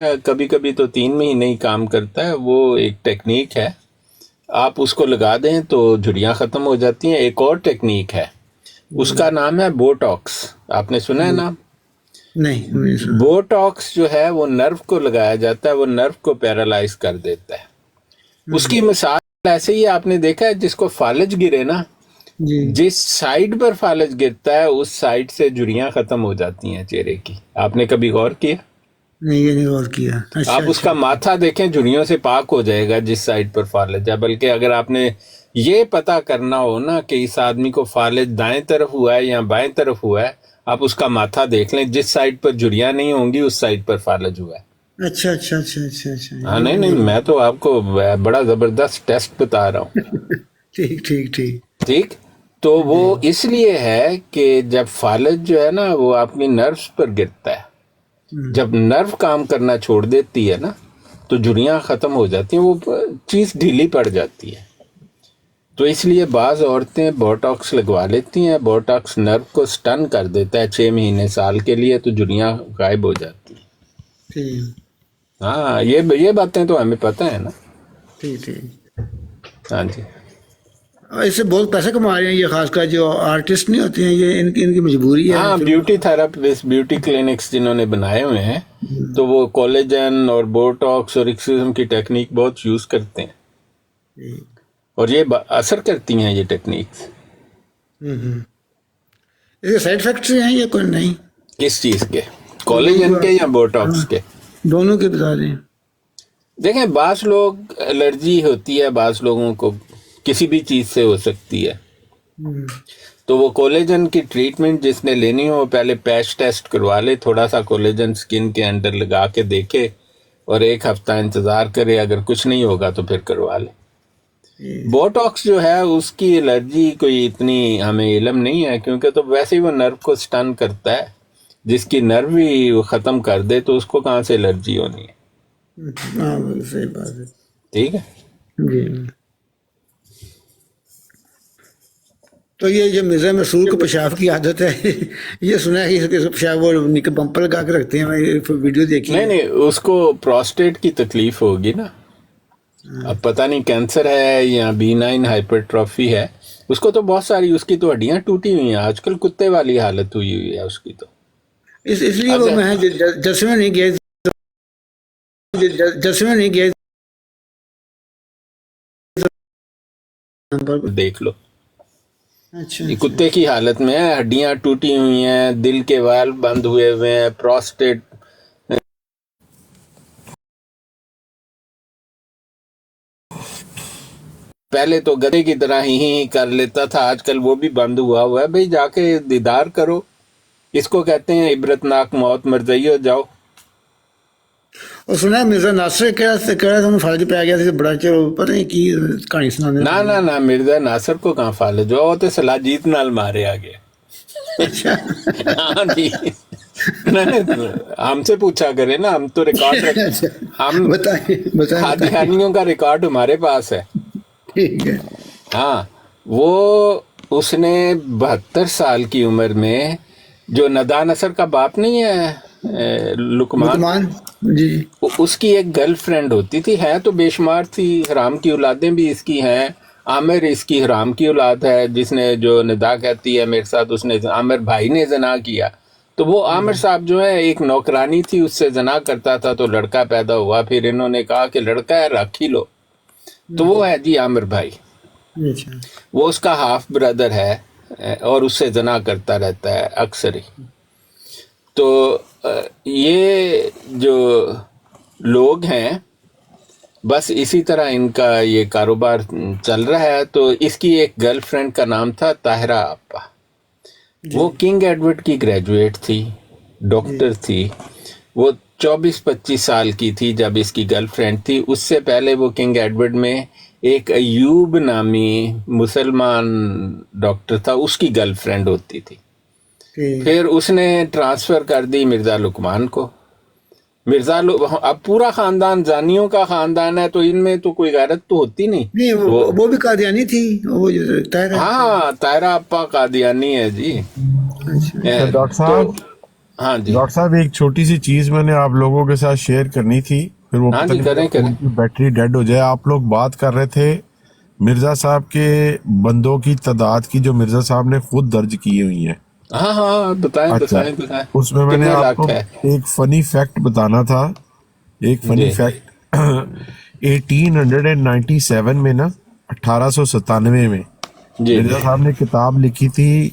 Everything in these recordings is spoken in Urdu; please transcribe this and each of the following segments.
کبھی کبھی تو 3 مہینے ہی کام کرتا ہے، وہ ایک ٹیکنیک ہے، آپ اس کو لگا دیں تو جھریاں ختم ہو جاتی ہیں۔ ایک اور ٹیکنیک ہے، اس کا نام ہے بوٹاکس، آپ نے سنا ہے نام؟ نہیں نہیں سنا۔ بوٹاکس جو ہے وہ نرو کو لگایا جاتا ہے، وہ نرو کو پیرالائز کر دیتا ہے۔ اس کی مثال ایسے ہی آپ نے دیکھا ہے، جس کو فالج گرے نا، جی جس سائڈ پر فالج گرتا ہے اس سائڈ سے جھریاں ختم ہو جاتی ہیں چہرے کی۔ آپ نے کبھی غور کیا؟ نہیں، یہ نہیں غور کیا۔ اچھا آپ اس کا اچھا۔ ماتھا دیکھیں، جھریوں سے پاک ہو جائے گا جس سائڈ پر فالج ہے۔ بلکہ اگر آپ نے یہ پتا کرنا ہو نا کہ اس آدمی کو فالج دائیں طرف ہوا ہے یا بائیں طرف ہوا ہے، آپ اس کا ماتھا دیکھ لیں، جس سائڈ پر جھریاں نہیں ہوں گی اس سائڈ پر فالج ہوا ہے۔ اچھا اچھا اچھا اچھا اچھا، ہاں، یہ نہیں نہیں۔ نہیں، میں تو آپ کو بڑا زبردست ٹیسٹ بتا رہا ہوں۔ ٹھیک ٹھیک ٹھیک۔ ٹھیک، تو وہ جی اس لیے ہے کہ جب فالج جو ہے نا وہ اپنی نروز پر گرتا ہے، جب نرو کام کرنا چھوڑ دیتی ہے نا تو جھریاں ختم ہو جاتی ہیں، وہ چیز ڈھیلی پڑ جاتی ہے۔ تو اس لیے بعض عورتیں بوٹاکس لگوا لیتی ہیں، بوٹاکس نرو کو سٹن کر دیتا ہے 6 مہینے سال کے لیے، تو جھریاں غائب ہو جاتی ہیں۔ ٹھیک ہاں، یہ باتیں تو ہمیں پتہ ہے نا۔ ٹھیک ٹھیک۔ ہاں جی، اس سے بہت پیسے کما رہے ہیں یہ، خاص کر جو آرٹسٹ نہیں ہوتے ہیں، یہ ان کی مجبوری ہے ہاں، پھر۔ بیوٹی تھراپسٹ، بیوٹی کلینکس جنہوں نے بنائے ہوئے ہیں تو وہ کولیجن اور بوٹاکس اور ایک قسم کی ٹیکنیک بہت یوز کرتے ہیں، ٹھیک۔ اور یہ اثر کرتی ہیں یہ ٹیکنیکس۔ اس کے سائڈ افیکٹس ہیں یا کوئی نہیں؟ کس چیز کے؟ یہ جو، کولیجن کے یا ہاں، بوٹاکس کے؟ دونوں کے بتا دیں۔ دیکھیں، بعض لوگ الرجی ہوتی ہے، بعض لوگوں کو کسی بھی چیز سے ہو سکتی ہے، تو وہ کولیجن کی ٹریٹمنٹ جس نے لینی ہو وہ پہلے پیچ ٹیسٹ کروا لے، تھوڑا سا کولیجن سکن کے اندر لگا کے دیکھے اور 1 ہفتہ انتظار کرے، اگر کچھ نہیں ہوگا تو پھر کروا لے۔ بوٹاکس جو ہے اس کی الرجی کوئی اتنی ہمیں علم نہیں ہے، کیونکہ تو ویسے ہی وہ نرو کو سٹن کرتا ہے، جس کی نرو ہی وہ ختم کر دے تو اس کو کہاں سے الرجی ہونی ہے۔ ہاں صحیح بات ہے۔ ٹھیک ہے، جی۔ تو یہ جو مرزا مسرور کو پیشاب کی عادت ہے، یہ سنا ہے کہ پیشاب وہ بمپر لگا کے رکھتے ہیں، میں یہ ویڈیو دیکھی نہیں ہے۔ نہیں، اس کو پروسٹیٹ کی تکلیف ہوگی نا، اب پتہ نہیں کینسر ہے یا بینائن ہائپرٹروفی ہے، اس کو تو بہت ساری، اس کی تو ہڈیاں ٹوٹی ہوئی ہیں، آج کل کتے والی حالت ہوئی ہے اس کی تو۔ اس لیے وہ اگر میں جلسے میں نہیں گئے، جلسے میں نہیں گئے۔ دیکھ لو، اچھا یہ اچھا۔ کتے کی حالت میں ہے، ہڈیاں ٹوٹی ہوئی ہیں، دل کے والو بند ہوئے ہوئے ہیں، پروسٹیٹ پہلے تو گدھے کی طرح ہی کر لیتا تھا، آج کل وہ بھی بند ہوا ہے۔ بھئی جا کے دیدار کرو، اس کو کہتے ہیں عبرتناک موت، مرزیو جاؤ۔ اور سنا ہے مرزا ناصر کہہ رہا تھا فالج پہ آ گیا تھا، بڑا چلو پتہ نہیں کی کہانی سنانے نہ لگے۔ نہ نہ، مرزا ناصر کو کہاں فالج ہوا، وہ تو سلاجیت نال مارے آگے۔ اچھا ہاں جی، نہیں، ہم سے پوچھا کرے نا، ہم تو ریکارڈ اچھا، ہم بتائیں بتائیں بتائیں۔ قادیانیوں کا ریکارڈ ہمارے پاس ہے۔ ٹھیک ہے۔ ہاں، وہ اس نے 72 سال کی عمر میں، جو ندا نصر کا باپ نہیں ہے لقمان، لقمان، جی۔ اس کی ایک گرل فرینڈ ہوتی تھی، ہے تو بے شمار تھی، حرام کی اولادیں بھی اس کی ہیں۔ عامر اس کی حرام کی اولاد ہے، جس نے جو ندا کہتی ہے میرے ساتھ، اس نے عامر بھائی نے زنا کیا، تو وہ عامر صاحب جو ہے ایک نوکرانی تھی، اس سے زنا کرتا تھا تو لڑکا پیدا ہوا، پھر انہوں نے کہا کہ لڑکا ہے رکھ ہی لو، تو وہ ہے جی عامر بھائی، اچھا وہ اس کا ہاف بردر ہے، اور اس سے زنا کرتا رہتا ہے اکثر ہی۔ تو یہ جو لوگ ہیں بس اسی طرح ان کا یہ کاروبار چل رہا ہے۔ تو اس کی ایک گرل فرینڈ کا نام تھا طاہرہ آپا، جی وہ کنگ ایڈورڈ کی گریجویٹ تھی، جی۔ ڈاکٹر تھی، وہ 24-25 سال کی تھی جب اس کی گرل فرینڈ تھی۔ اس سے پہلے وہ کنگ ایڈورڈ میں ایک ایوب نامی مسلمان ڈاکٹر تھا، اس کی گرل فرینڈ ہوتی تھی، ٹھیک۔ پھر اس نے ٹرانسفر کر دی مرزا لقمان کو۔ اب پورا خاندان زانیوں کا خاندان ہے، تو ان میں تو کوئی غیرت تو ہوتی نہیں۔ نہیں وہ بھی قادیانی تھی، وہ جو طاہرہ۔ ہاں، طاہرہ آپا قادیانی ہے جی۔ اچھا ڈاکٹر تو صاحب ہاں جی ڈاکٹر صاحب ایک چھوٹی سی چیز میں نے آپ لوگوں کے ساتھ شیئر کرنی تھی، پھر وہ ہاں پتہ جی نہیں کریں فون کی بیٹری ڈیڈ ہو جائے. آپ لوگ بات کر رہے تھے مرزا صاحب کے بندوں کی تعداد کی جو مرزا صاحب نے خود درج کی ہوئی ہیں. ہاں ہاں بتائیں اچھا، بتائیں اس میں نے کتنے آپ کو لاکھ ہے؟ ایک فنی فیکٹ بتانا تھا. ایک فنی جی فیکٹ 1897 میں نا، 1897 میں جی جی مرزا صاحب نے کتاب لکھی تھی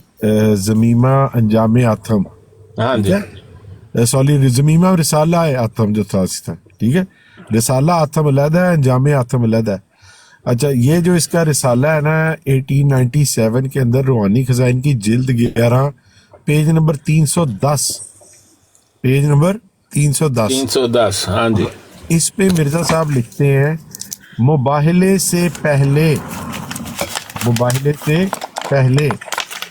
زمیمہ انجام آتم. ہاں ٹھیک جی ہے، سوری زمیمہ رسالہ آتم جو تھا اس کا. ٹھیک ہے، رسالہ آتم علیحدہ ہے، انجام آتم علیحدہ ہے. اچھا، یہ جو اس کا رسالہ ہے نا 1897 کے اندر روحانی خزائن کی جلد 11 پیج نمبر 310، پیج نمبر 310. 310 ہاں جی اس پہ مرزا صاحب لکھتے ہیں مباہلے سے پہلے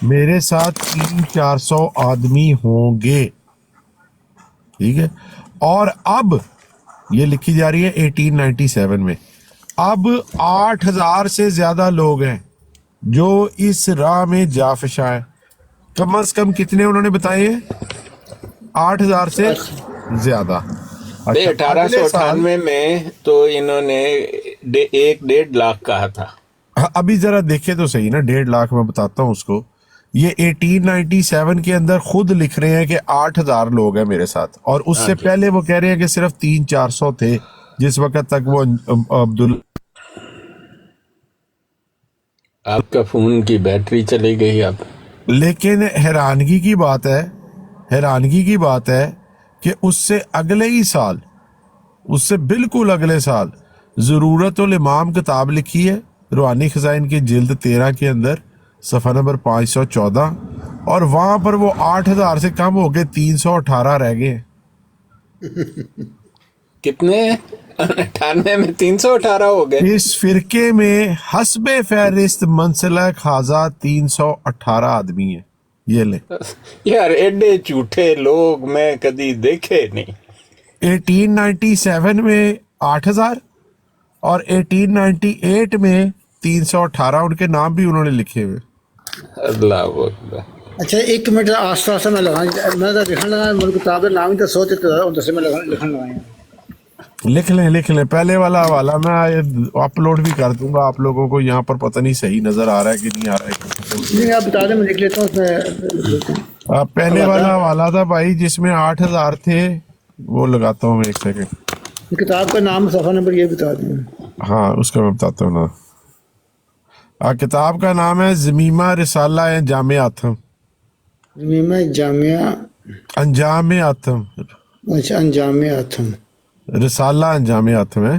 میرے ساتھ 300-400 آدمی ہوں گے. ٹھیک ہے، اور اب یہ لکھی جا رہی ہے 1897 میں، اب 8000 سے زیادہ لوگ ہیں جو اس راہ میں جا فشاں ہیں. کم از کم کتنے انہوں نے بتائے ہیں؟ 8000 سے زیادہ. بھائی اچھا، اگلے سال 1898 میں تو انہوں نے 1.5 لاکھ کہا تھا. ابھی ذرا دیکھے تو صحیح نا، 1.5 لاکھ میں بتاتا ہوں اس کو. یہ 1897 کے اندر خود لکھ رہے ہیں کہ 8000 لوگ ہیں میرے ساتھ، اور اس ہاں سے جی پہلے وہ کہہ رہے ہیں کہ صرف 300-400 تھے جس وقت تک وہ آپ کا فون کی بیٹری چلی گئی اب. لیکن حیرانگی کی بات ہے کہ اس سے اگلے ہی سال، اس سے بالکل اگلے سال ضرورت الامام کتاب لکھی ہے روحانی خزائن کی جلد 13 کے اندر صفحہ نمبر 514، اور وہاں پر وہ 8000 سے کم ہو کے 318 رہ گئے. کتنے 98 میں 318 ہو گئے؟ اس فرقے میں حسب فہرست منسلک حاضہ 318 آدمی ہیں. یہ لیں، یار ایڈے جھوٹے لوگ میں کدی دیکھے نہیں. 1897 میں 8000 اور 1898 میں 318، ان کے نام بھی انہوں نے لکھے ہوئے. اللہ اکبر. اچھا ایک منٹ آستا آستا میں لگا میں لکھن لگا مجھے کتاب کا نام ہی تو سوچ دسے میں لکھن لگا. لکھ لیں پہلے والا حوالہ میں اپلوڈ بھی کر دوں گا. آپ لوگوں کو یہاں پر پتہ نہیں صحیح نظر آ رہا ہے کہ نہیں آ رہا ہے. نہیں آپ بتا دیں میں لکھ لیتا ہوں اس میں. پہلے والا حوالہ تھا بھائی جس میں 8000 تھے، وہ لگاتا ہوں میں ایک سیکنڈ. کتاب کا نام صفحہ نمبر یہ بتا دیں. ہاں اس کا میں بتاتا ہوں نا. کتاب کا نام ہے زمیمہ رسالہ انجام آتم. زمیمہ جامعہ انجام آتم، اچھا انجام آتم. رسالہ انجام آتم ہے.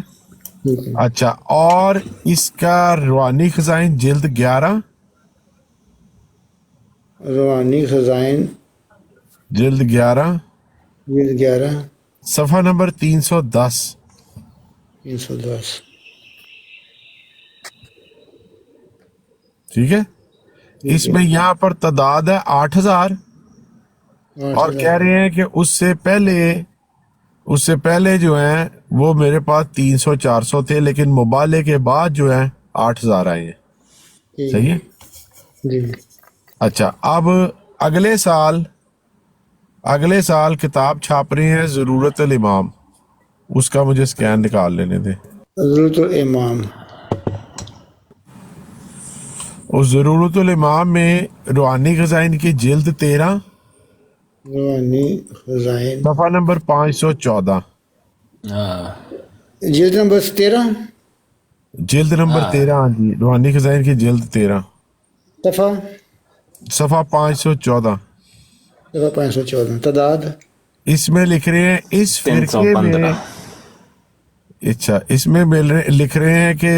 اچھا، اور اس کا روحانی خزائن جلد 11، روحانی خزائن جلد 11 جلد 11 صفحہ نمبر 310. 310. ٹھیک ہے، اس میں یہاں پر تعداد ہے 8000، اور کہہ رہے ہیں کہ اس سے پہلے جو ہیں وہ میرے پاس 300-400 تھے، لیکن مبالغے کے بعد جو ہیں 8000 آئے ہیں. صحیح ہے. جی اچھا، اب اگلے سال کتاب چھاپ رہے ہیں ضرورت الامام. اس کا مجھے سکین نکال لینے دیں. ضرورت الامام. اس ضرورت الامام میں روحانی خزائن کی جلد 13 روحانی خزائن صفحہ نمبر 514، جلد نمبر 13 جلد نمبر 13. ہاں جی، روحانی خزائن کی جلد 13 صفحہ 514. صفحہ 514. تعداد اس میں لکھ رہے ہیں اس فرقے میں، 315. اچھا اس میں لکھ رہے ہیں کہ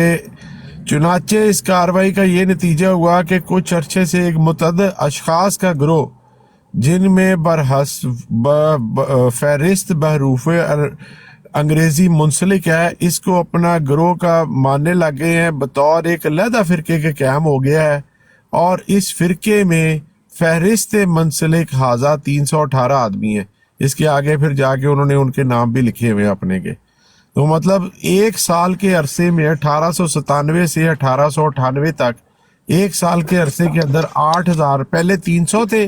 چنانچہ اس کاروائی کا یہ نتیجہ ہوا کہ کچھ عرصے سے ایک متعدد اشخاص کا گروہ جن میں فہرست بحروف انگریزی منسلک ہے، اس کو اپنا گروہ کا ماننے لگے ہیں، بطور ایک علیحدہ فرقے کے قیام ہو گیا ہے. اور اس فرقے میں فہرست منسلک حاضہ 318 آدمی ہیں. اس کے آگے پھر جا کے انہوں نے ان کے نام بھی لکھے ہوئے اپنے کے. تو مطلب ایک سال کے عرصے میں 1897 سے 1898 تک، ایک سال کے عرصے کے اندر 8000، پہلے 300 تھے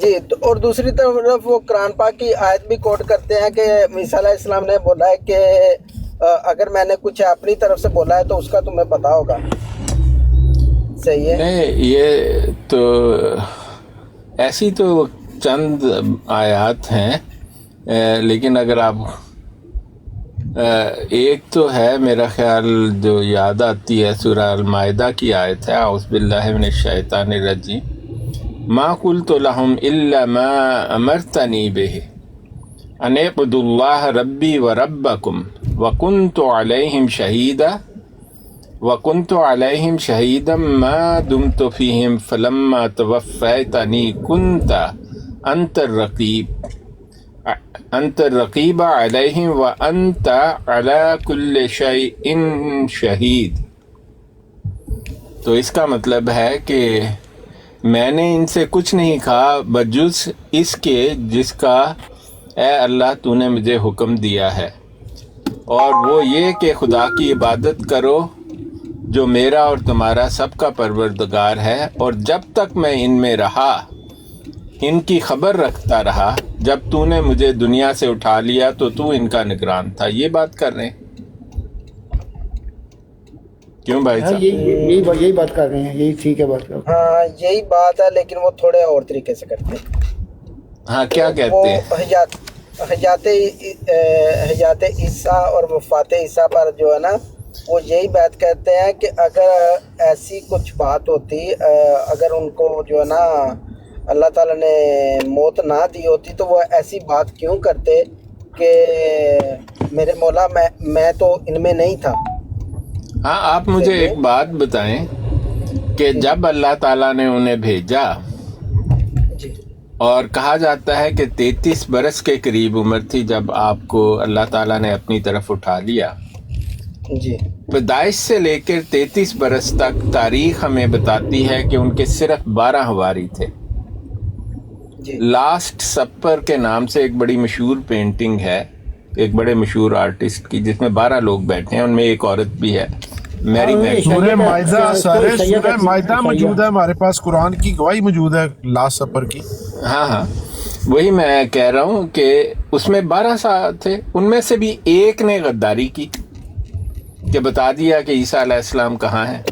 جی اور دوسری طرف وہ قرآن پاک کی آیت بھی کوٹ کرتے ہیں کہ عیسیٰ علیہ السلام نے بولا ہے کہ اگر میں نے کچھ اپنی طرف سے بولا ہے تو اس کا تمہیں پتا ہوگا. صحیح ہے. نہیں، یہ تو ایسی تو چند آیات ہیں، لیکن اگر آپ ایک تو ہے میرا خیال جو یاد آتی ہے، سورہ المائدہ کی آیت ہے، اعوذ باللہ من الشیطان الرجیم، ما قلت لهم الا ما امرتنی به ان اعبدوا اللہ ربی وربکم وکنت علیہم شہیدا ما دمت فیہم فلما توفیتنی کنت انت الرقیب علیہم وانت علی کل شیء شہید. تو اس کا مطلب ہے کہ میں نے ان سے کچھ نہیں کہا بجز اس کے جس کا اے اللہ تو نے مجھے حکم دیا ہے، اور وہ یہ کہ خدا کی عبادت کرو جو میرا اور تمہارا سب کا پروردگار ہے، اور جب تک میں ان میں رہا ان کی خبر رکھتا رہا، جب تو نے مجھے دنیا سے اٹھا لیا تو تو ان کا نگران تھا. یہ بات کر رہے ہیں کیوں بھائی صاحب؟ یہی بات کر رہے ہیں، یہی ٹھیک ہے بات کر. ہاں یہی بات ہے، لیکن وہ تھوڑے اور طریقے سے کرتے ہیں. ہاں کیا کہتے ہیں؟ حیات عیسیٰ اور وفات عیسیٰ پر جو ہے نا وہ یہی بات کہتے ہیں کہ اگر ایسی کچھ بات ہوتی، اگر ان کو جو ہے نا اللہ تعالیٰ نے موت نہ دی ہوتی تو وہ ایسی بات کیوں کرتے کہ میرے مولا میں تو ان میں نہیں تھا. ہاں آپ مجھے ایک بات بتائیں کہ جب اللہ تعالیٰ نے انہیں بھیجا جی اور کہا جاتا ہے کہ 33 برس کے قریب عمر تھی جب آپ کو اللہ تعالیٰ نے اپنی طرف اٹھا لیا، جی پیدائش سے لے کر 33 برس تک تاریخ ہمیں بتاتی ہے کہ ان کے صرف 12 حواری تھے. جی لاسٹ سپر کے نام سے ایک بڑی مشہور پینٹنگ ہے ایک بڑے مشہور آرٹسٹ کی، جس میں 12 لوگ بیٹھے ہیں، ان میں ایک عورت بھی ہے، میری میگ. سورہ مائدہ موجود ہے ہمارے پاس، قرآن کی گواہی موجود ہے لاسٹ سپر کی. ہاں وہی میں کہہ رہا ہوں کہ اس میں 12 سال تھے، ان میں سے بھی ایک نے غداری کی کہ بتا دیا کہ عیسیٰ علیہ السلام کہاں ہیں،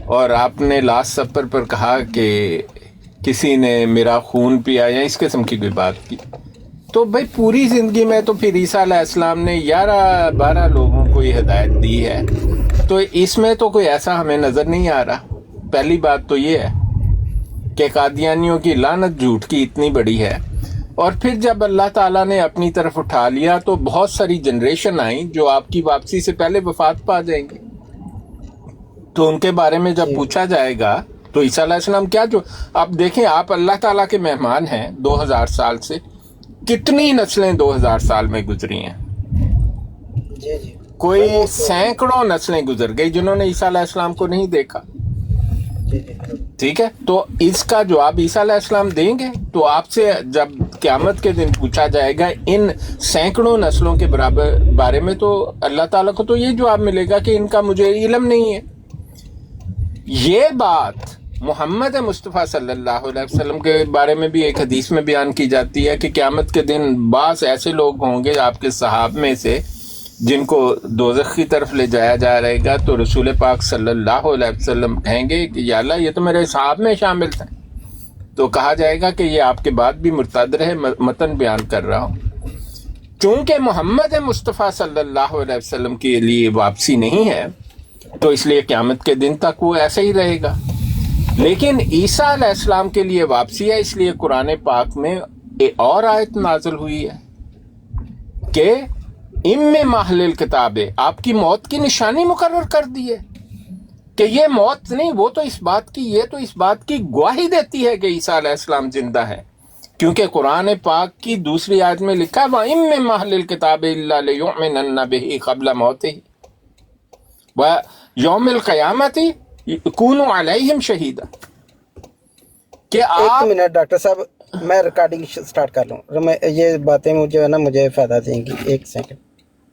اور آپ نے لاسٹ سپر پر کہا کہ کسی نے میرا خون پیا یا اس قسم کی کوئی بات کی. تو بھائی پوری زندگی میں تو پھر عیسیٰ علیہ السلام نے 11-12 لوگوں کو یہ ہدایت دی ہے، تو اس میں تو کوئی ایسا ہمیں نظر نہیں آ رہا. پہلی بات تو یہ ہے کہ قادیانیوں کی لعنت جھوٹ کی اتنی بڑی ہے، اور پھر جب اللہ تعالیٰ نے اپنی طرف اٹھا لیا تو بہت ساری جنریشن آئیں جو آپ کی واپسی سے پہلے وفات پا جائیں گے. تو ان کے بارے میں جب پوچھا جائے گا تو عیسیٰ علیہ السلام کیا، جو آپ دیکھیں آپ اللہ تعالیٰ کے مہمان ہیں 2000 سال سے، کتنی نسلیں 2000 سال میں گزری ہیں، جی جی کوئی سینکڑوں نسلیں گزر گئی جنہوں نے عیسیٰ علیہ السلام کو نہیں دیکھا. جی ٹھیک ہے، تو اس کا جواب عیسیٰ علیہ السلام دیں گے. تو آپ سے جب قیامت کے دن پوچھا جائے گا ان سینکڑوں نسلوں کے بارے میں، تو اللہ تعالیٰ کو تو یہ جواب ملے گا کہ ان کا مجھے علم نہیں ہے. یہ بات محمد مصطفیٰ صلی اللہ علیہ وسلم کے بارے میں بھی ایک حدیث میں بیان کی جاتی ہے کہ قیامت کے دن بعض ایسے لوگ ہوں گے آپ کے صحاب میں سے جن کو دوزخ کی طرف لے جایا جا رہے گا، تو رسول پاک صلی اللہ علیہ وسلم کہیں گے کہ یا اللہ یہ تو میرے صحاب میں شامل تھے. تو کہا جائے گا کہ یہ آپ کے بعد بھی مرتد رہے. متن بیان کر رہا ہوں. چونکہ محمد مصطفیٰ صلی اللہ علیہ وسلم کے لیے واپسی نہیں ہے تو اس لیے قیامت کے دن تک وہ ایسا ہی رہے گا. لیکن عیسیٰ علیہ السلام کے لیے واپسی ہے، اس لیے قرآن پاک میں ایک اور آیت نازل ہوئی ہے کہ محل الکتاب، آپ کی موت کی نشانی مقرر کر دی ہے کہ یہ موت نہیں، وہ تو اس بات کی، یہ تو اس بات کی گواہی دیتی ہے کہ عیسیٰ علیہ السلام زندہ ہے، کیونکہ قرآن پاک کی دوسری آیت میں لکھا ہے وَإِن مِّن مَّحْلِ الْكِتَابِ إِلَّا لَيُؤْمِنَنَّ بِهِ قَبْلَ مَوْتِهِ وَيَوْمِ الْقِيَامَةِ يَكُونُ عَلَيْهِمْ شَهِيدًا. کہ ایک آپ منٹ ڈاکٹر صاحب میں ریکارڈنگ سٹارٹ کر لوں، یہ باتیں مجھے ہے نا مجھے فائدہ دیں گی. ایک سیکنڈ.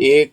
1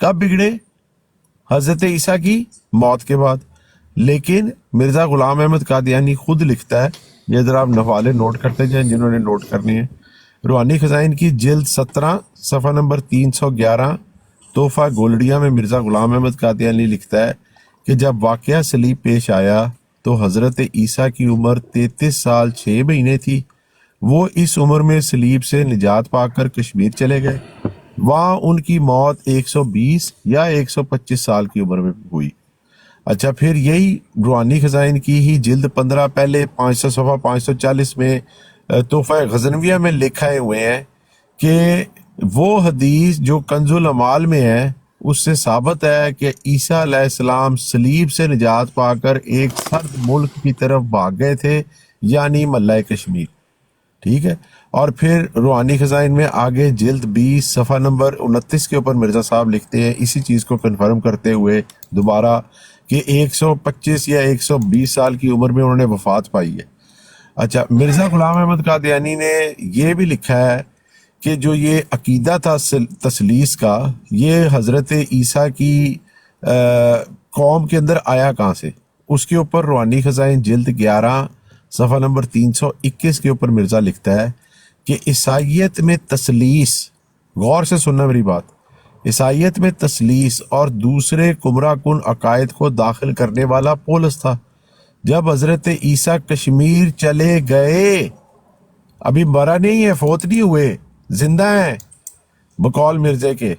کب بگڑے؟ حضرت عیسیٰ کی موت کے بعد. لیکن مرزا غلام احمد قادیانی خود لکھتا ہے، یہ ذرا آپ نوالے نوٹ کرتے جائیں جنہوں نے نوٹ کرنی ہے. روحانی خزائن کی جلد 17 صفحہ نمبر 311 تحفہ گولڑیا میں مرزا غلام احمد قادیانی لکھتا ہے کہ جب واقعہ صلیب پیش آیا تو حضرت عیسیٰ کی عمر 33 سال 6 مہینے تھی. وہ اس عمر میں صلیب سے نجات پا کر کشمیر چلے گئے. وہاں ان کی موت 120 یا 125 سال کی عمر میں ہوئی. اچھا، پھر یہی روحانی خزائن کی ہی جلد 15 پہلے 500 صفحہ 540 میں تحفہ غزنویہ میں لکھے ہوئے ہیں کہ وہ حدیث جو کنز الامال میں ہے اس سے ثابت ہے کہ عیسیٰ علیہ السلام صلیب سے نجات پا کر ایک سرد ملک کی طرف بھاگ گئے تھے، یعنی ملہ کشمیر. ٹھیک ہے. اور پھر روحانی خزائن میں آگے جلد 20 صفحہ نمبر 29 کے اوپر مرزا صاحب لکھتے ہیں اسی چیز کو کنفرم کرتے ہوئے دوبارہ کہ 125 یا 120 سال کی عمر میں انہوں نے وفات پائی ہے. اچھا، مرزا غلام احمد قادیانی نے یہ بھی لکھا ہے کہ جو یہ عقیدہ تھا تثلیث کا، یہ حضرت عیسیٰ کی قوم کے اندر آیا کہاں سے. اس کے اوپر روحانی خزائن جلد 11 صفحہ نمبر 321 کے اوپر مرزا لکھتا ہے کہ عیسائیت میں تثلیث، غور سے سننا میری بات، عیسائیت میں تثلیث اور دوسرے گمراہ کن عقائد کو داخل کرنے والا پولس تھا. جب حضرت عیسیٰ کشمیر چلے گئے، ابھی مرا نہیں ہے، فوت نہیں ہوئے، زندہ ہیں بقول مرزے کے،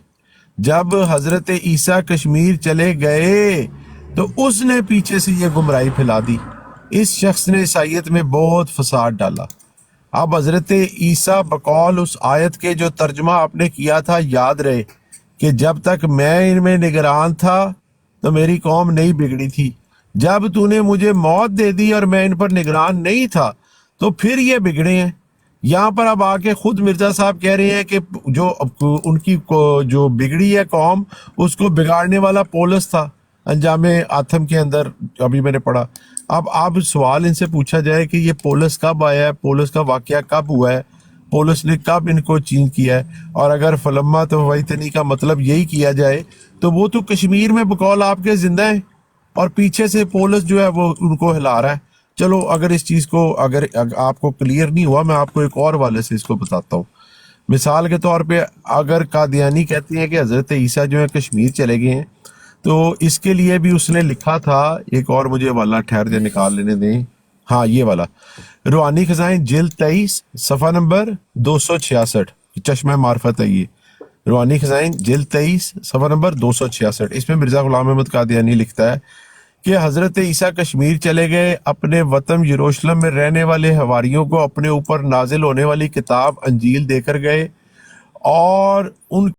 جب حضرت عیسیٰ کشمیر چلے گئے تو اس نے پیچھے سے یہ گمراہی پھیلا دی. اس شخص نے عیسائیت میں بہت فساد ڈالا. اب حضرت عیسیٰ بقول اس آیت کے جو ترجمہ آپ نے کیا تھا یاد رہے کہ جب تک میں ان میں نگران تھا تو میری قوم نہیں بگڑی تھی، جب تو نے مجھے موت دے دی اور میں ان پر نگران نہیں تھا تو پھر یہ بگڑے ہیں. یہاں پر اب آ کے خود مرزا صاحب کہہ رہے ہیں کہ جو ان کی جو بگڑی ہے قوم، اس کو بگاڑنے والا پولس تھا انجام آتم کے اندر، ابھی میں نے پڑھا. اب سوال ان سے پوچھا جائے کہ یہ پولس کب آیا ہے، پولس کا واقعہ کب ہوا ہے، پولس نے کب ان کو چینج کیا ہے. اور اگر فلما تو ویتنی کا مطلب یہی کیا جائے تو وہ تو کشمیر میں بقول آپ کے زندہ ہیں اور پیچھے سے پولس جو ہے وہ ان کو ہلا رہا ہے. چلو اگر اس چیز کو اگر آپ کو کلیئر نہیں ہوا، میں آپ کو ایک اور والے سے اس کو بتاتا ہوں. مثال کے طور پہ اگر قادیانی کہتی ہیں کہ حضرت عیسیٰ جو ہے کشمیر چلے گئے ہیں، تو اس کے لیے بھی اس نے لکھا تھا، ایک اور مجھے والا ٹھہر دے نکال لینے دیں، ہاں یہ والا روحانی خزائن جلد 23 صفحہ نمبر 266، چشمہ معرفت ہے یہ روحانی خزائن جلد 23 صفحہ نمبر 266. اس میں مرزا غلام احمد قادیانی لکھتا ہے کہ حضرت عیسیٰ کشمیر چلے گئے، اپنے وطن یروشلم میں رہنے والے حواریوں کو اپنے اوپر نازل ہونے والی کتاب انجیل دے کر گئے اور ان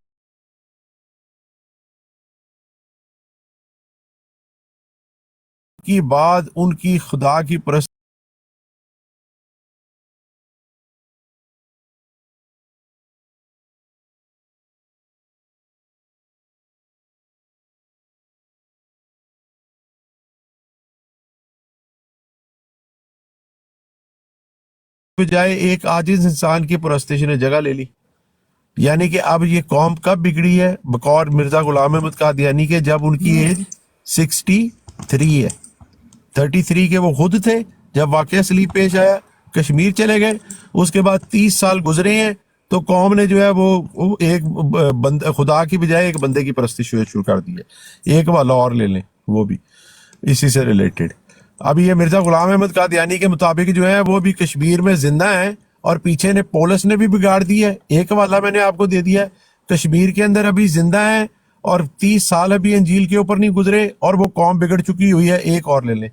کی بعد ان کی خدا کی پرست بجائے ایک عاجز انسان کی پرستش نے جگہ لے لی. یعنی کہ اب یہ قوم کب بگڑی ہے بقول مرزا غلام احمد قادیانی کے؟ جب ان کی ایج 63 ہے. 33 کے وہ خود تھے جب واقعہ صلیب پیش آیا، کشمیر چلے گئے، اس کے بعد 30 سال گزرے ہیں تو قوم نے جو ہے وہ ایک خدا کی بجائے ایک بندے کی پرستش شروع کر دی ہے. ایک والا اور لے لیں وہ بھی اسی سے ریلیٹڈ. اب یہ مرزا غلام احمد قادیانی کے مطابق جو ہے وہ بھی کشمیر میں زندہ ہیں اور پیچھے نے پولس نے بھی بگاڑ دی ہے. ایک والا میں نے آپ کو دے دیا ہے، کشمیر کے اندر ابھی زندہ ہیں اور 30 سال ابھی انجیل کے اوپر نہیں گزرے اور وہ قوم بگڑ چکی ہوئی ہے. ایک اور لے لیں.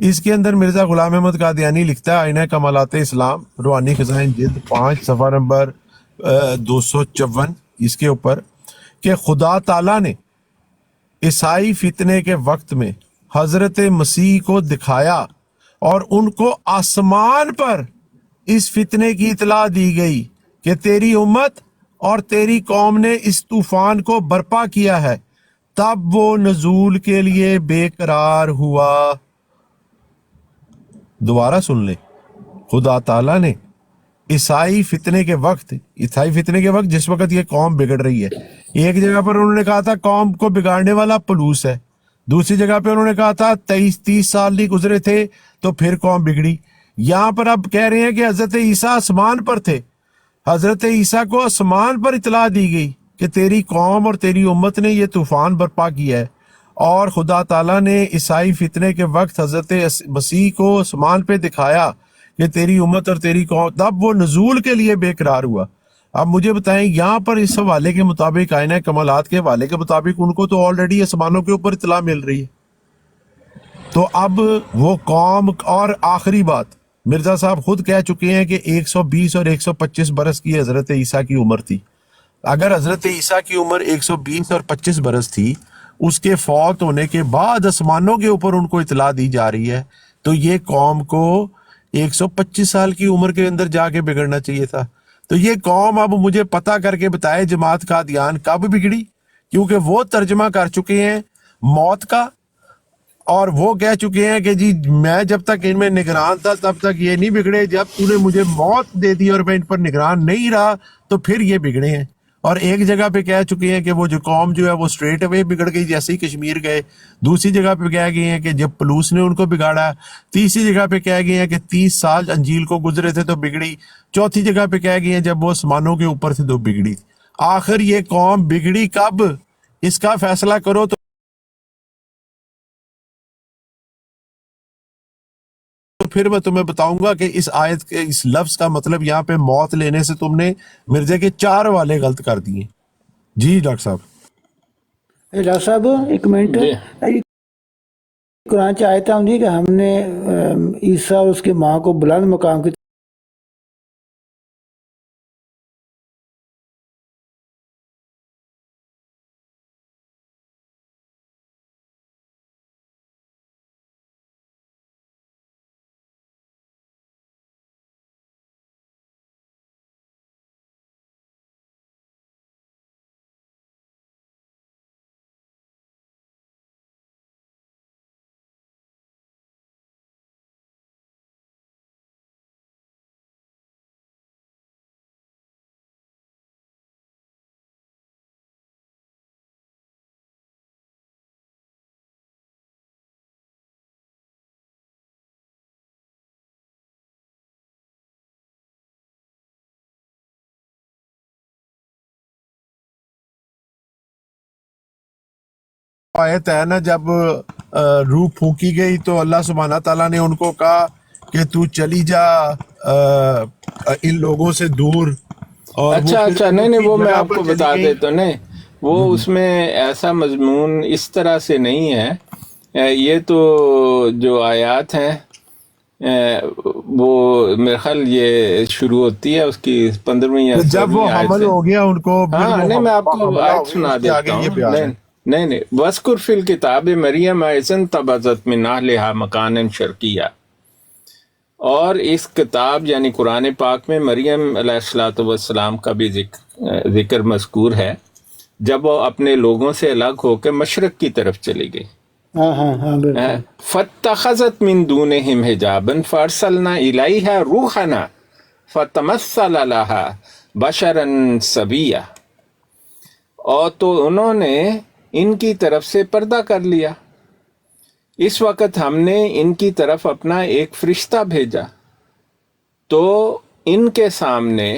اس کے اندر مرزا غلام احمد قادیانی لکھتا ہے آئینہ کمالات اسلام روحانی خزائن جلد 5 صفحہ نمبر 254 اس کے اوپر کہ خدا تعالیٰ نے عیسائی فتنے کے وقت میں حضرت مسیح کو دکھایا اور ان کو آسمان پر اس فتنے کی اطلاع دی گئی کہ تیری امت اور تیری قوم نے اس طوفان کو برپا کیا ہے، تب وہ نزول کے لیے بے قرار ہوا. دوبارہ سن لیں، خدا تعالیٰ نے عیسائی فتنے کے وقت جس وقت یہ قوم بگڑ رہی ہے، ایک جگہ پر انہوں نے کہا تھا قوم کو بگاڑنے والا پلوس ہے، دوسری جگہ پہ انہوں نے کہا تھا 30 سال نہیں گزرے تھے تو پھر قوم بگڑی. یہاں پر اب کہہ رہے ہیں کہ حضرت عیسیٰ آسمان پر تھے، حضرت عیسیٰ کو آسمان پر اطلاع دی گئی کہ تیری قوم اور تیری امت نے یہ طوفان برپا کیا ہے، اور خدا تعالیٰ نے عیسائی فتنے کے وقت حضرت مسیح کو آسمان پہ دکھایا کہ تیری امت اور تیری قوم، تب وہ نزول کے لیے بے قرار ہوا. اب مجھے بتائیں یہاں پر اس حوالے کے مطابق، آئینہ کمالات کے حوالے کے مطابق ان کو تو آلریڈی آسمانوں کے اوپر اطلاع مل رہی ہے. تو اب وہ قوم، اور آخری بات مرزا صاحب خود کہہ چکے ہیں کہ 120 اور 125 برس کی حضرت عیسیٰ کی عمر تھی. اگر حضرت عیسیٰ کی عمر 120 اور 25 برس تھی، اس کے فوت ہونے کے بعد آسمانوں کے اوپر ان کو اطلاع دی جا رہی ہے، تو یہ قوم کو 125 سال کی عمر کے اندر جا کے بگڑنا چاہیے تھا. تو یہ قوم اب مجھے پتہ کر کے بتائے جماعت قادیان کب بگڑی، کیونکہ وہ ترجمہ کر چکے ہیں موت کا، اور وہ کہہ چکے ہیں کہ جی میں جب تک ان میں نگران تھا تب تک یہ نہیں بگڑے، جب تو نے مجھے موت دے دی اور میں ان پر نگران نہیں رہا تو پھر یہ بگڑے ہیں. اور ایک جگہ پہ کہہ چکے ہیں کہ وہ جو قوم جو ہے وہ اسٹریٹ اوے بگڑ گئی جیسے ہی کشمیر گئے. دوسری جگہ پہ کہہ گئے ہیں کہ جب پلوس نے ان کو بگاڑا. تیسری جگہ پہ کہہ گئے ہیں کہ 30 سال انجیل کو گزرے تھے تو بگڑی. چوتھی جگہ پہ کہہ گئے ہیں جب وہ آسمانوں کے اوپر تھے تو بگڑی. آخر یہ قوم بگڑی کب، اس کا فیصلہ کرو. تو پھر میں تمہیں بتاؤں گا کہ اس آیت کے اس لفظ کا مطلب یہاں پہ موت لینے سے تم نے مرزے کے 4 حوالے غلط کر دیے. جی ڈاکٹر صاحب. ڈاکٹر صاحب ایک منٹ، قرآن چ آیت آتی کہ ہم نے عیسیٰ اور اس کی ماں کو بلند مقام کی آیت ہے نا، جب روح پھونکی گئی تو اللہ سبحانہ تعالیٰ نے ان کو کہا کہ تو چلی جا ان لوگوں سے دور. اور اچھا نہیں وہ میں آپ کو بتا دیتا ہوں. نہیں وہ اس میں ایسا مضمون اس طرح سے نہیں ہے. یہ تو جو آیات ہیں وہ میرے خیال یہ شروع ہوتی ہے اس کی 15ویں یا 16ویں جب وہ حمل ہو گیا ان کو. ہاں نہیں میں آپ کو آیت سنا دیتا ہوں. نہیں وَاذْكُرْ فِي الْكِتَابِ مَرْيَمَ إِذِ انتبذت من اہلہا مکانا شرقیہ. اور اس کتاب یعنی قرآن پاک میں مریم علیہ السلام کا بھی ذکر مذکور ہے جب وہ اپنے لوگوں سے الگ ہو کے مشرق کی طرف چلی گئی. فَاتَّخَذَتْ مِن دُونِهِمْ حِجَابًا فَأَرْسَلْنَا إِلَيْهَا رُوحَنَا فَتَمَثَّلَ لَهَا بَشَرًا سَوِيًّا. اور تو انہوں نے ان کی طرف سے پردہ کر لیا. اس وقت ہم نے ان کی طرف اپنا ایک فرشتہ بھیجا تو ان کے سامنے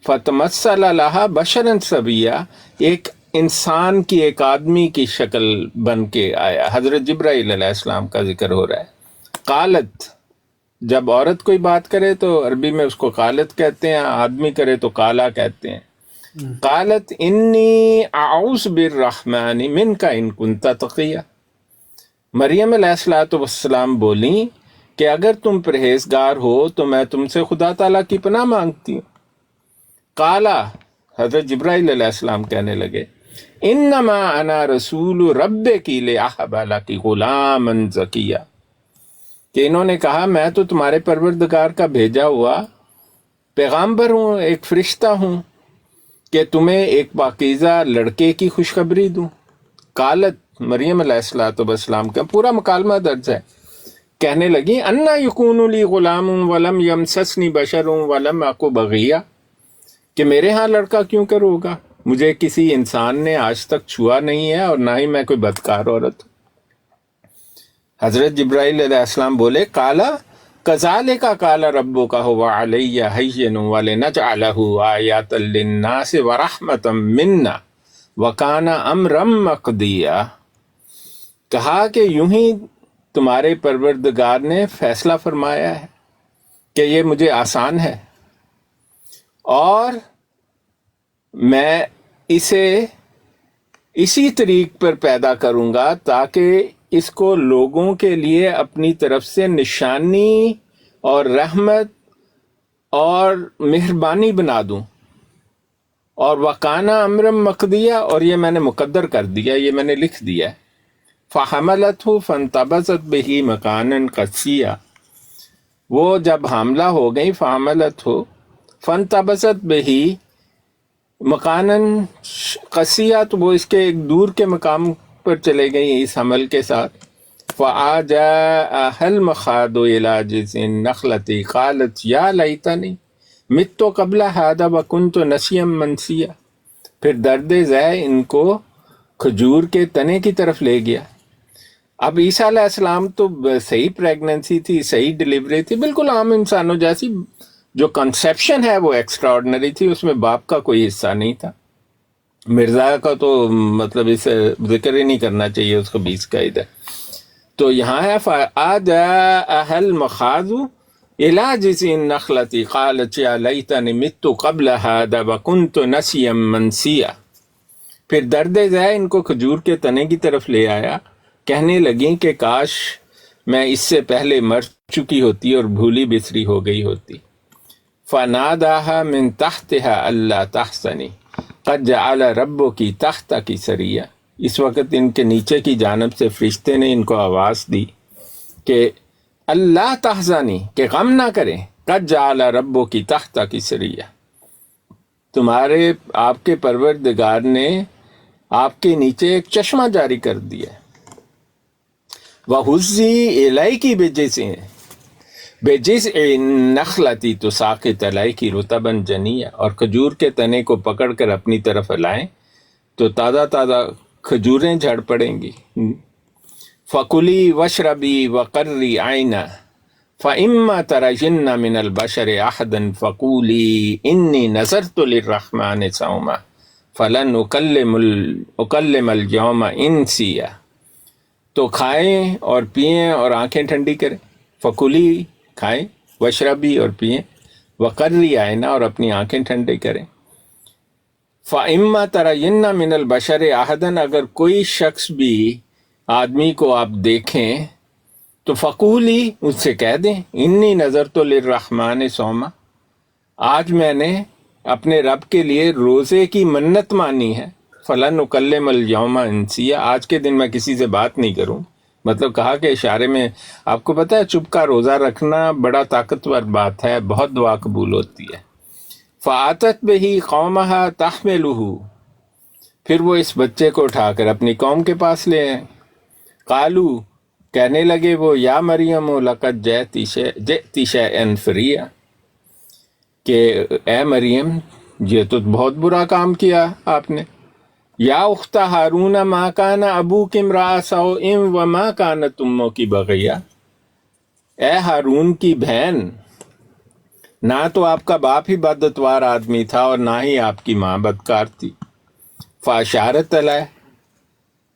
فتمثل لها بشرا سویا، ایک انسان کی، ایک آدمی کی شکل بن کے آیا. حضرت جبرائیل علیہ السلام کا ذکر ہو رہا ہے. قالت، جب عورت کوئی بات کرے تو عربی میں اس کو قالت کہتے ہیں، آدمی کرے تو قالا کہتے ہیں. قالت انی اعوذ بالرحمن منک ان کنت تقیہ. مریم علیہ السلام بولیں کہ اگر تم پرہیزگار ہو تو میں تم سے خدا تعالیٰ کی پناہ مانگتی ہوں. قالا، حضرت جبرائیل علیہ السلام کہنے لگے انما انا رسول ربک لاہب لک غلاما زکیہ، کہ انہوں نے کہا میں تو تمہارے پروردگار کا بھیجا ہوا پیغامبر ہوں، ایک فرشتہ ہوں کہ تمہیں ایک پاکیزہ لڑکے کی خوشخبری دوں. قالت، مریم علیہ السلام کا پورا مکالمہ درج ہے. کہنے لگی انا یکون لی غلام ولم یمسسنی بشر ولم اکو بغیہ، کہ میرے ہاں لڑکا کیوں کر ہوگا، مجھے کسی انسان نے آج تک چھوا نہیں ہے اور نہ ہی میں کوئی بدکار عورت ہوں۔ حضرت جبرائیل علیہ السلام بولے کالا کذالک قال ربک هو علی ہین ولنجعلہ آیات للناس ورحمۃ منا وکان امرا مقضیا، کہا کہ یوں ہی تمہارے پروردگار نے فیصلہ فرمایا ہے کہ یہ مجھے آسان ہے، اور میں اسے اسی طریق پر پیدا کروں گا تاکہ اس کو لوگوں کے لیے اپنی طرف سے نشانی اور رحمت اور مہربانی بنا دوں، اور وکانا امرم مقضیہ، اور یہ میں نے مقدر کر دیا، یہ میں نے لکھ دیا ہے۔ فحملتہ فانتبذت بہ مکانا قصیا، وہ جب حاملہ ہو گئی فحملتہ فانتبذت بہ مکانن قصیہ، تو وہ اس کے ایک دور کے مقام پر چلے گئی اس حمل کے ساتھ۔ فآجاءها المخاض إلى جذع النخلة قالت یا لیتنی مت قبل هذا وكنت نسیا منسیا، پھر درد ذہ ان کو کھجور کے تنے کی طرف لے گیا۔ اب عیسیٰ علیہ السلام تو صحیح پریگننسی تھی، صحیح ڈلیوری تھی، بالکل عام انسانوں جیسی، جو کنسیپشن ہے وہ ایکسٹرا آرڈنری تھی، اس میں باپ کا کوئی حصہ نہیں تھا۔ مرزا کا تو مطلب اسے ذکر ہی نہیں کرنا چاہیے، اس کو 20 کا ادھر تو یہاں ہے فآجاءها المخاض إلى جذع النخلة قالت يا ليتني مت قبل هذا وكنت نسيا منسيا، پھر درد ذہ ان کو کھجور کے تنے کی طرف لے آیا، کہنے لگیں کہ کاش میں اس سے پہلے مر چکی ہوتی اور بھولی بسری ہو گئی ہوتی۔ فناداها من تحتها الا تحزني قد جعل ربك تحتك سريا، اس وقت ان کے نیچے کی جانب سے فرشتے نے ان کو آواز دی کہ اللہ تحزنی، کہ غم نہ کریں، قد جعل ربک تحتک سریا، تمہارے آپ کے پروردگار نے آپ کے نیچے ایک چشمہ جاری کر دیا۔ وَهُزِّي إِلَيْكِ بِجِذْعِ النَّخْلَةِ تُسَاقِطْ عَلَيْكِ رُطَبًا جَنِيًّا، اور کھجور کے تنے کو پکڑ کر اپنی طرف ہلائیں تو تازہ تازہ کھجوریں جھڑ پڑیں گی۔ فَكُلِي وَاشْرَبِي وَقَرِّي عَيْنًا فَإِمَّا تَرَيِنَّ مِنَ الْبَشَرِ أَحَدًا فَقُولِي إِنِّي نَذَرْتُ لِلرَّحْمَنِ صَوْمًا فَلَنْ أُكَلِّمَ الْيَوْمَ إِنسِيًّا، تو کھائیں اور پئیں اور آنکھیں ٹھنڈی کریں، فکلی کھائیں، وشربی اور پئیں، وقرری عینا اور اپنی آنکھیں ٹھنڈی کریں۔ فَإِمَّا تَرَيِنَّ مِنَ الْبَشَرِ أَحَدًا، اگر کوئی شخص بھی آدمی کو آپ دیکھیں تو فقولی، اس سے کہہ دیں انی نذرت للرحمن صوما، آج میں نے اپنے رب کے لیے روزے کی منت مانی ہے، فلن اکلم اليوم انسیا، آج کے دن میں کسی سے بات نہیں کروں۔ مطلب کہا کہ اشارے میں آپ کو پتہ ہے چپ کا روزہ رکھنا بڑا طاقتور بات ہے، بہت دعا قبول ہوتی ہے۔ فآتت بہ قومہا تحملہ، پھر وہ اس بچے کو اٹھا کر اپنی قوم کے پاس لے آئے۔ قالو، کہنے لگے وہ یا مریم لقد جئتی شیئا فریا، کہ اے مریم یہ تو بہت برا کام کیا آپ نے۔ یا اخت ہارون ما کان ابوک امرأ سوء وما کانت امک بغیہ، اے ہارون کی بہن، نہ تو آپ کا باپ ہی بداتوار آدمی تھا اور نہ ہی آپ کی ماں بدکار تھی۔ فاشارت علیہ،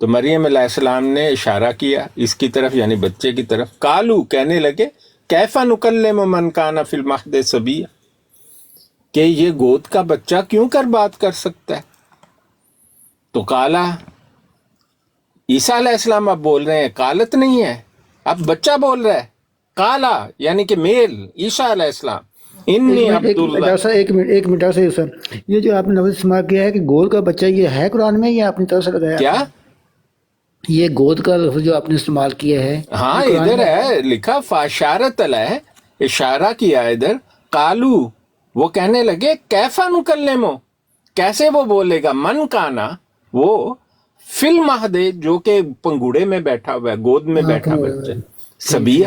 تو مریم علیہ السلام نے اشارہ کیا اس کی طرف، یعنی بچے کی طرف۔ قالو، کہنے لگے کیف نکلم من کان فی المہد صبیا، کہ یہ گود کا بچہ کیوں کر بات کر سکتا ہے؟ تو کالا، عیسیٰ علیہ السلام اب بول رہے ہیں، قالت نہیں ہے، اب بچہ بول رہا ہے، کالا یعنی کہ میل، عیسیٰ علیہ السلام، انی عبداللہ۔ ایک منٹ سر، یہ جو آپ نے لفظ استعمال کیا ہے کہ گود کا بچہ، یہ ہے قرآن میں یا اپنی طرف سے لگایا؟ کیا یہ گود کا لفظ جو آپ نے استعمال کیا ہے؟ ہاں ادھر ہے لکھا، فاشارت علیہ، اشارہ کیا ادھر۔ قالو، وہ کہنے لگے کیفا نکلمو، کیسے وہ بولے گا، من کانا، وہ فی المہد، جو کہ پنگوڑے میں بیٹھا ہوا ہے، گود میں بیٹھا بچہ، سبیہ،